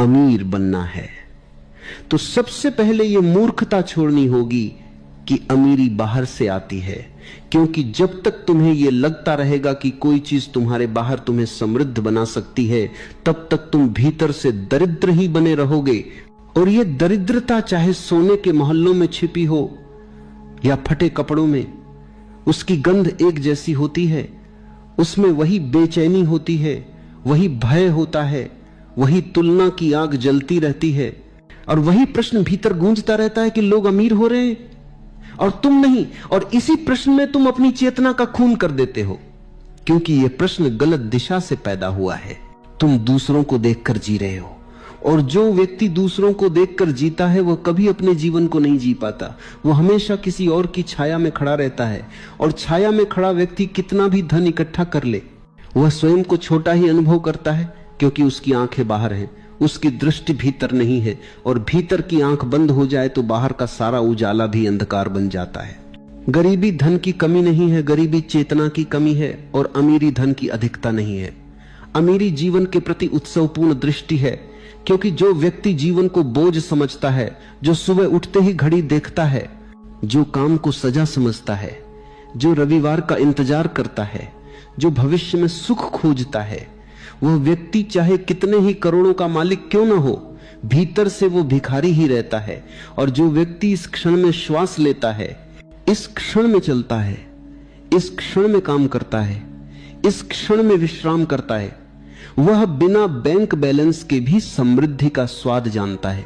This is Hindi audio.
अमीर बनना है, तो सबसे पहले यह मूर्खता छोड़नी होगी कि अमीरी बाहर से आती है। क्योंकि जब तक तुम्हें यह लगता रहेगा कि कोई चीज तुम्हारे बाहर तुम्हें समृद्ध बना सकती है, तब तक तुम भीतर से दरिद्र ही बने रहोगे। और यह दरिद्रता चाहे सोने के महलों में छिपी हो या फटे कपड़ों में, उसकी गंध एक जैसी होती है। उसमें वही बेचैनी होती है, वही भय होता है, वही तुलना की आग जलती रहती है, और वही प्रश्न भीतर गूंजता रहता है कि लोग अमीर हो रहे हैं और तुम नहीं। और इसी प्रश्न में तुम अपनी चेतना का खून कर देते हो, क्योंकि यह प्रश्न गलत दिशा से पैदा हुआ है। तुम दूसरों को देखकर जी रहे हो, और जो व्यक्ति दूसरों को देखकर जीता है वह कभी अपने जीवन को नहीं जी पाता। वह हमेशा किसी और की छाया में खड़ा रहता है, और छाया में खड़ा व्यक्ति कितना भी धन इकट्ठा कर ले, वह स्वयं को छोटा ही अनुभव करता है, क्योंकि उसकी आंखें बाहर हैं, उसकी दृष्टि भीतर नहीं है। और भीतर की आंख बंद हो जाए तो बाहर का सारा उजाला भी अंधकार बन जाता है। गरीबी धन की कमी नहीं है, गरीबी चेतना की कमी है, और अमीरी धन की अधिकता नहीं है। अमीरी जीवन के प्रति उत्सवपूर्ण दृष्टि है, क्योंकि जो व्यक्ति जीवन को बोझ समझता है, जो सुबह उठते ही घड़ी देखता है, जो काम को सजा समझता है, जो रविवार का इंतजार करता है, जो भविष्य में सुख खोजता है, वह व्यक्ति चाहे कितने ही करोड़ों का मालिक क्यों ना हो, भीतर से वो भिखारी ही रहता है। और जो व्यक्ति इस क्षण में श्वास लेता है, इस क्षण में चलता है, इस क्षण में काम करता है, इस क्षण में विश्राम करता है, वह बिना बैंक बैलेंस के भी समृद्धि का स्वाद जानता है।